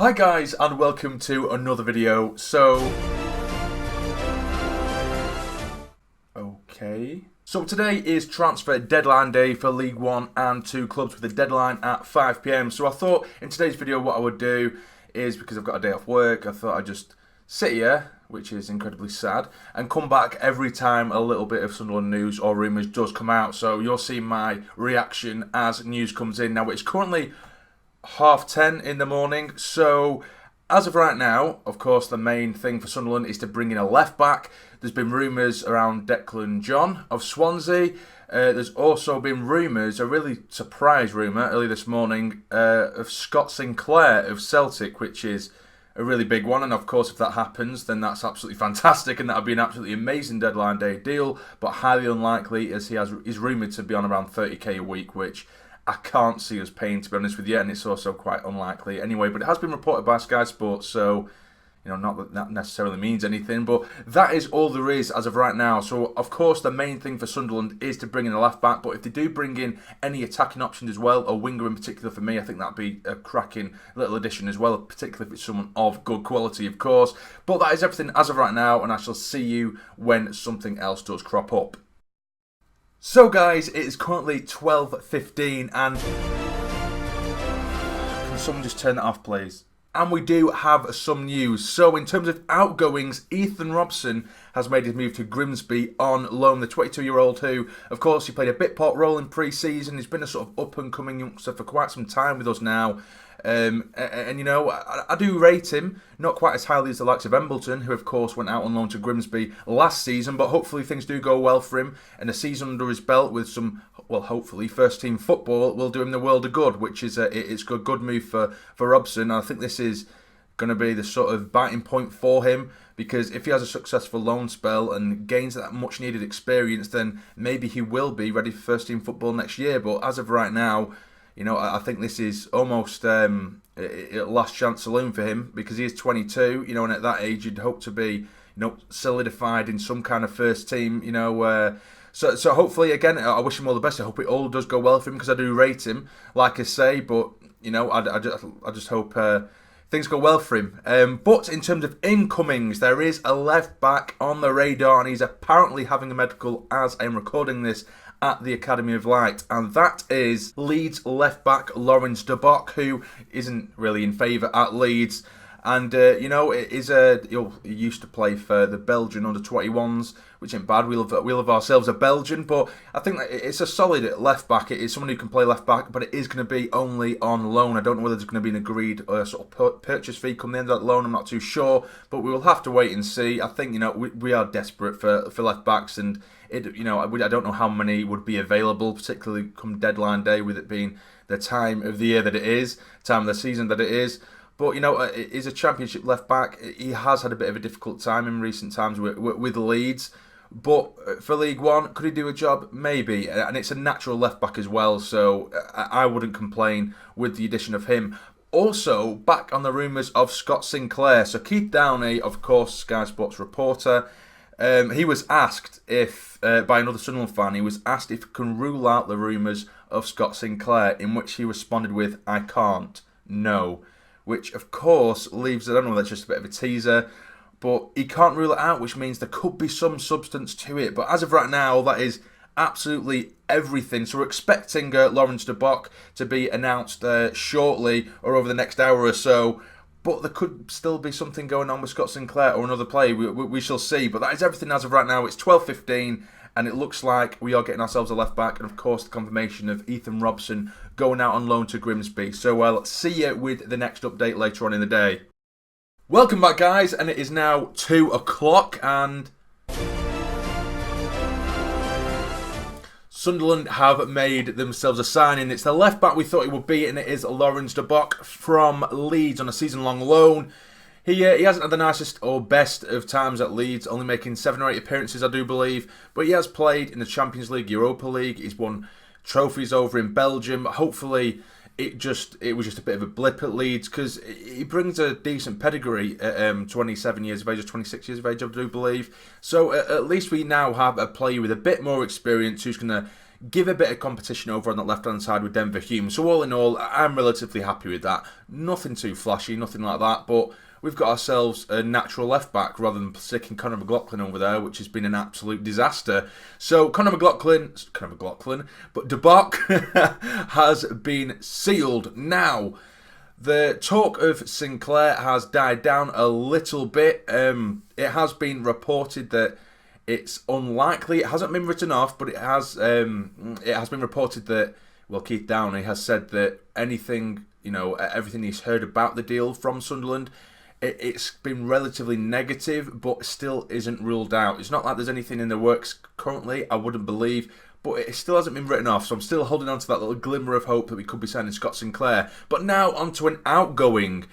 Hi guys, and welcome to another video. So today is transfer deadline day for League One and two clubs with a deadline at 5 PM. So I thought in today's video what I would do is, because I've got a day off work, I thought I'd just sit here, which is incredibly sad, and come back every time a little bit of Sunderland news or rumours does come out. So you'll see my reaction as news comes in. Now it's currently 10:30 in the morning, so as of right now, of course, the main thing for Sunderland is to bring in a left back. There's been rumours around Declan John of Swansea. There's also been rumours, a really surprise rumour early this morning, of Scott Sinclair of Celtic, which is a really big one. And of course, if that happens, then that's absolutely fantastic, and that would be an absolutely amazing deadline day deal. But highly unlikely, as he's rumoured to be on around 30k a week, which I can't see us paying, to be honest with you, and it's also quite unlikely anyway. But it has been reported by Sky Sports, so not that that necessarily means anything, but that is all there is as of right now. So of course the main thing for Sunderland is to bring in a left back, but if they do bring in any attacking options as well, a winger in particular for me, I think that'd be a cracking little addition as well, particularly if it's someone of good quality, of course. But that is everything as of right now, and I shall see you when something else does crop up. So guys, it is currently 12:15 and can someone just turn that off please? And we do have some news. So in terms of outgoings, Ethan Robson has made his move to Grimsby on loan. The 22-year-old who, of course, he played a bit part role in pre-season. He's been a sort of up-and-coming youngster for quite some time with us now. I do rate him, not quite as highly as the likes of Embleton, who of course went out on loan to Grimsby last season, but hopefully things do go well for him, and a season under his belt with some, well, hopefully first team football will do him the world of good, which is it's a good move for Robson. I think this is going to be the sort of biting point for him, because if he has a successful loan spell and gains that much needed experience, then maybe he will be ready for first team football next year. But as of right now, I think this is almost a last chance saloon for him, because he is 22, and at that age you'd hope to be, solidified in some kind of first team, So hopefully, again, I wish him all the best. I hope it all does go well for him, because I do rate him, like I say, but, I just hope things go well for him. But in terms of incomings, there is a left back on the radar, and he's apparently having a medical as I'm recording this at the Academy of Light, and that is Leeds left back Laurens de Bock, who isn't really in favour at Leeds. And, he used to play for the Belgian under-21s, which ain't bad. We love ourselves a Belgian, but I think that it's a solid left back. It is someone who can play left back, but it is going to be only on loan. I don't know whether there's going to be an agreed sort of purchase fee come the end of that loan. I'm not too sure, but we will have to wait and see. I think, we are desperate for left backs, and I don't know how many would be available, particularly come deadline day, with it being the time of the year that it is, time of the season that it is. But, he's a championship left back. He has had a bit of a difficult time in recent times with Leeds. But for League One, could he do a job? Maybe. And it's a natural left back as well, so I wouldn't complain with the addition of him. Also, back on the rumours of Scott Sinclair. So Keith Downey, of course, Sky Sports reporter, he was asked if, by another Sunderland fan, he was asked if he can rule out the rumours of Scott Sinclair, in which he responded with, "I can't, no." Which, of course, leaves, I don't know, that's just a bit of a teaser, but he can't rule it out, which means there could be some substance to it. But as of right now, that is absolutely everything. So we're expecting Laurens de Bock to be announced shortly, or over the next hour or so. But there could still be something going on with Scott Sinclair or another player. We shall see. But that is everything as of right now. It's 12:15. And it looks like we are getting ourselves a left back, and of course the confirmation of Ethan Robson going out on loan to Grimsby. So I'll see you with the next update later on in the day. Welcome back guys, and it is now 2 o'clock, and Sunderland have made themselves a signing. It's the left back we thought it would be, and it is Laurens de Bock from Leeds on a season-long loan. He hasn't had the nicest or best of times at Leeds, only making 7 or 8 appearances, I do believe. But he has played in the Champions League, Europa League. He's won trophies over in Belgium. Hopefully, it was just a bit of a blip at Leeds, because he brings a decent pedigree at 27 years of age, or 26 years of age, I do believe. So at least we now have a player with a bit more experience who's going to give a bit of competition over on that left-hand side with Denver Hume. So all in all, I'm relatively happy with that. Nothing too flashy, nothing like that, but we've got ourselves a natural left-back rather than sticking Conor McLaughlin over there, which has been an absolute disaster. So Conor McLaughlin, but De Bock has been sealed. Now, the talk of Sinclair has died down a little bit. It has been reported that it's unlikely. It hasn't been written off, but it has been reported that, well, Keith Downey has said that anything, everything he's heard about the deal from Sunderland, it's been relatively negative, but still isn't ruled out. It's not like there's anything in the works currently, I wouldn't believe, but it still hasn't been written off, so I'm still holding on to that little glimmer of hope that we could be signing Scott Sinclair. But now onto an outgoing.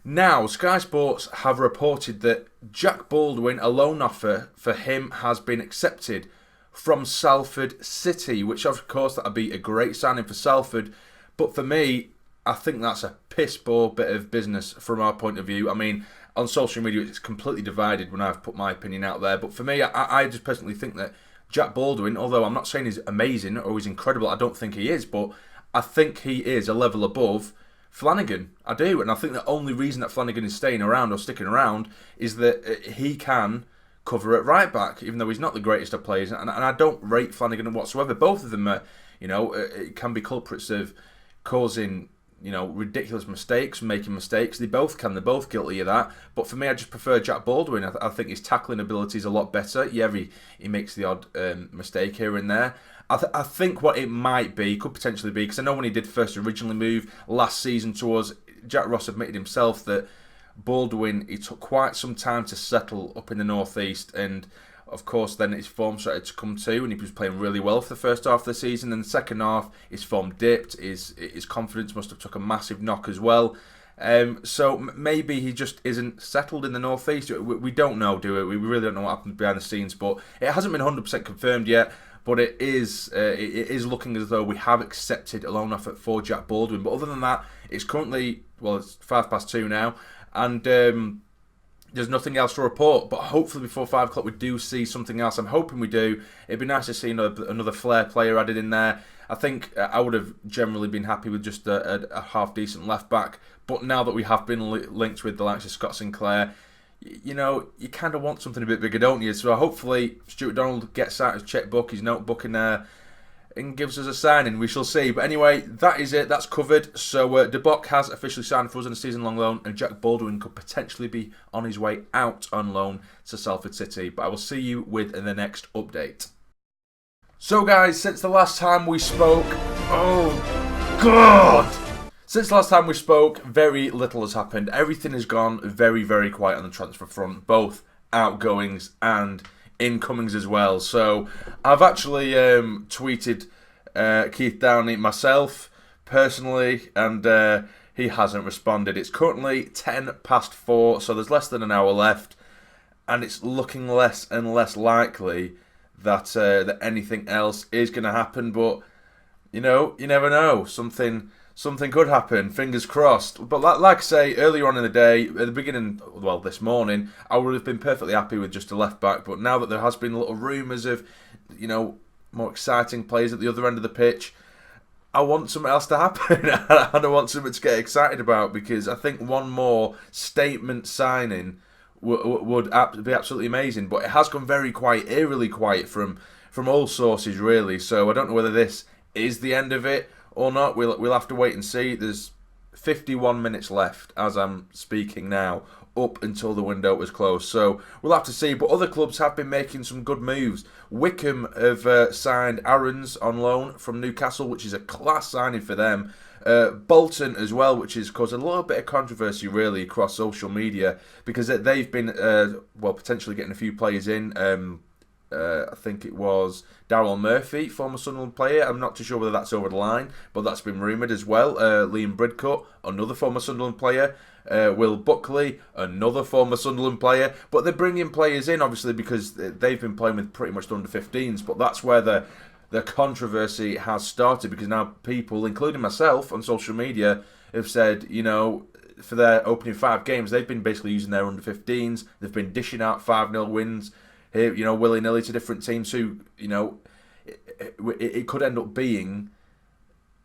Now, Sky Sports have reported that Jack Baldwin, a loan offer for him has been accepted from Salford City, which of course that would be a great signing for Salford, but for me, I think that's a piss poor bit of business from our point of view. I mean, on social media, it's completely divided when I've put my opinion out there. But for me, I just personally think that Jack Baldwin, although I'm not saying he's amazing or he's incredible, I don't think he is, but I think he is a level above Flanagan. I do. And I think the only reason that Flanagan is staying around or sticking around is that he can cover at right back, even though he's not the greatest of players. And I don't rate Flanagan whatsoever. Both of them are, it can be culprits of causing ridiculous mistakes, making mistakes. They both can. They're both guilty of that. But for me, I just prefer Jack Baldwin. I think his tackling ability is a lot better. Yeah, he makes the odd mistake here and there. I think what it might be, could potentially be, because I know when he did first originally move last season to us, Jack Ross admitted himself that Baldwin, he took quite some time to settle up in the northeast, and of course, then his form started to come to, and he was playing really well for the first half of the season. And the second half, his form dipped. His confidence must have took a massive knock as well. So maybe he just isn't settled in the northeast. We don't know, do we? We really don't know what happened behind the scenes. But it hasn't been 100% confirmed yet. But it is looking as though we have accepted a loan offer for Jack Baldwin. But other than that, it's currently, it's 2:05 now, and there's nothing else to report, but hopefully before 5 o'clock we do see something else. I'm hoping we do. It'd be nice to see another flair player added in there. I think I would have generally been happy with just a half-decent left-back, but now that we have been linked with the likes of Scott Sinclair, you kind of want something a bit bigger, don't you? So hopefully Stuart Donald gets out his checkbook, his notebook, and gives us a signing. We shall see. But anyway, that is it. That's covered. So De Bock has officially signed for us on a season-long loan, and Jack Baldwin could potentially be on his way out on loan to Salford City. But I will see you with the next update. So guys, since the last time we spoke... Oh, God! Since the last time we spoke, very little has happened. Everything has gone very, very quiet on the transfer front, both outgoings and incomings as well. So I've actually tweeted Keith Downey myself personally, and he hasn't responded. It's currently 4:10, so there's less than an hour left, and it's looking less and less likely that that anything else is going to happen. But you never know. Something could happen, fingers crossed. But like I say, earlier on in the day, at the beginning, this morning, I would have been perfectly happy with just a left-back. But now that there has been little rumours of, more exciting players at the other end of the pitch, I want something else to happen. And I want something to get excited about, because I think one more statement signing would be absolutely amazing. But it has gone very quiet, eerily quiet from all sources, really. So I don't know whether this is the end of it or not. We'll have to wait and see. There's 51 minutes left as I'm speaking now, up until the window was closed. So we'll have to see. But other clubs have been making some good moves. Wickham have signed Aarons on loan from Newcastle, which is a class signing for them. Bolton as well, which has caused a little bit of controversy really across social media, because they've been potentially getting a few players in. I think it was Daryl Murphy, former Sunderland player. I'm not too sure whether that's over the line, but that's been rumoured as well. Liam Bridcut, another former Sunderland player. Will Buckley, another former Sunderland player. But they're bringing players in, obviously, because they've been playing with pretty much the under-15s. But that's where the controversy has started, because now people, including myself on social media, have said, for their opening 5 games, they've been basically using their under-15s. They've been dishing out 5-0 wins here, willy-nilly to different teams who, it could end up being,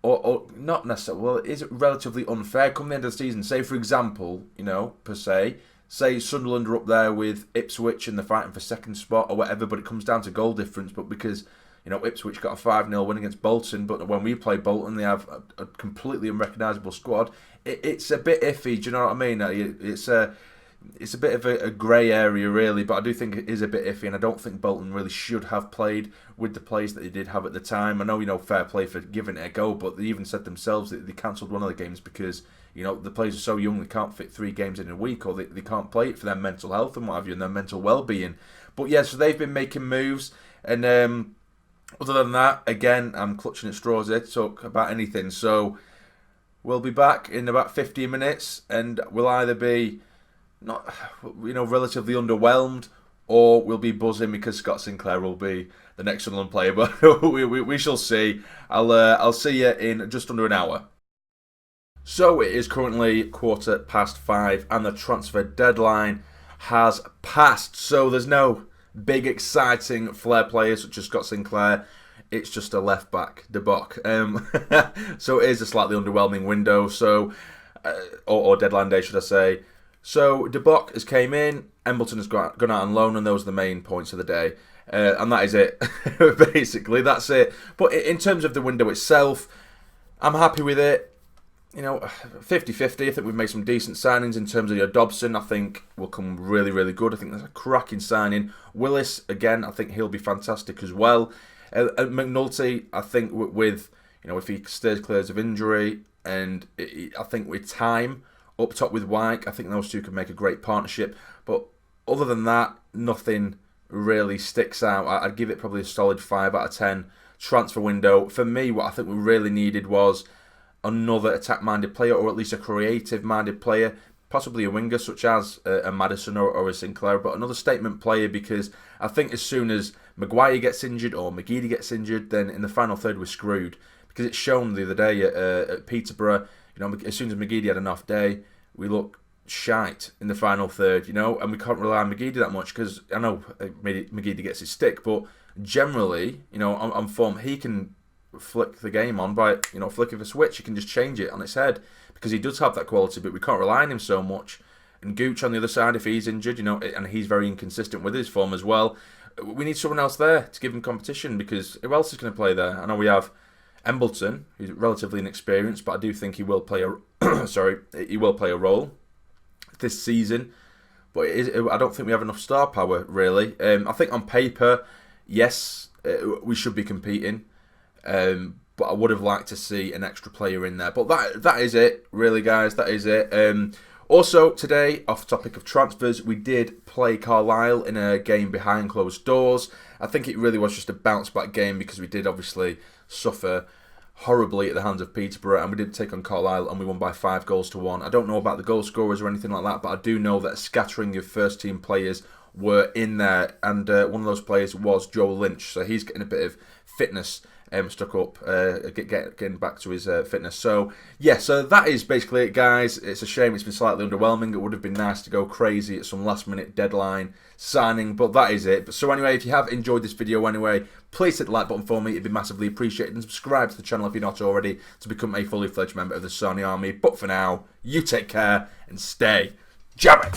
or not necessarily, well, is it relatively unfair come the end of the season? Say, for example, per se, say Sunderland are up there with Ipswich and they're fighting for second spot or whatever, but it comes down to goal difference. But because, Ipswich got a 5-0 win against Bolton, but when we play Bolton, they have a completely unrecognisable squad. It's a bit iffy, do you know what I mean? It's a bit of a grey area, really, but I do think it is a bit iffy, and I don't think Bolton really should have played with the players that they did have at the time. I know, fair play for giving it a go, but they even said themselves that they cancelled one of the games because, the players are so young they can't fit 3 games in a week, or they can't play it for their mental health and what have you, and their mental well-being. But yeah, so they've been making moves, and other than that, again, I'm clutching at straws here to talk about anything. So we'll be back in about 15 minutes, and we'll either be relatively underwhelmed, or we'll be buzzing because Scott Sinclair will be the next Sunderland player. But we shall see. I'll see you in just under an hour. So it is currently 5:15, and the transfer deadline has passed. So there's no big exciting flair players such as Scott Sinclair. It's just a left back, De Bock. So it is a slightly underwhelming window. So or deadline day, should I say? So De Bock has came in, Embleton has gone out on loan, and those are the main points of the day. And that is it. Basically, that's it. But in terms of the window itself, I'm happy with it. 50-50. I think we've made some decent signings in terms of your Dobson. I think will come really, really good. I think that's a cracking signing. Willis, again, I think he'll be fantastic as well. McNulty, I think with, if he stays clear of injury, and I think with time, up top with Pike, I think those two can make a great partnership. But other than that, nothing really sticks out. I'd give it probably a solid 5 out of 10 transfer window. For me, what I think we really needed was another attack-minded player, or at least a creative-minded player, possibly a winger such as a Maddison or a Sinclair, but another statement player, because I think as soon as Maguire gets injured or McGeady gets injured, then in the final third we're screwed. Because it's shown the other day at Peterborough, as soon as McGeady had an off day, we look shite in the final third, and we can't rely on McGeady that much, because I know McGeady gets his stick, but generally, on form, he can flick the game on by, flick of a switch. He can just change it on its head, because he does have that quality, but we can't rely on him so much. And Gooch on the other side, if he's injured, and he's very inconsistent with his form as well, we need someone else there to give him competition, because who else is going to play there? I know we have Embleton, who's relatively inexperienced, but I do think he will play a role this season. But I don't think we have enough star power, really. I think on paper, yes, we should be competing. But I would have liked to see an extra player in there. But that is it, really, guys. That is it. Also, today, off the topic of transfers, we did play Carlisle in a game behind closed doors. I think it really was just a bounce-back game, because we did obviously suffer horribly at the hands of Peterborough, and we did take on Carlisle, and we won by 5-1. I don't know about the goal scorers or anything like that, but I do know that a scattering of first-team players were in there, and one of those players was Joe Lynch, so he's getting a bit of fitness stuck up, getting back to his fitness. So yeah, so that is basically it, guys. It's a shame it's been slightly underwhelming. It would have been nice to go crazy at some last minute deadline signing, but that is it. So anyway, if you have enjoyed this video anyway, please hit the like button for me. It'd be massively appreciated, and subscribe to the channel if you're not already, to become a fully fledged member of the Sassy Army. But for now, you take care and stay jamming.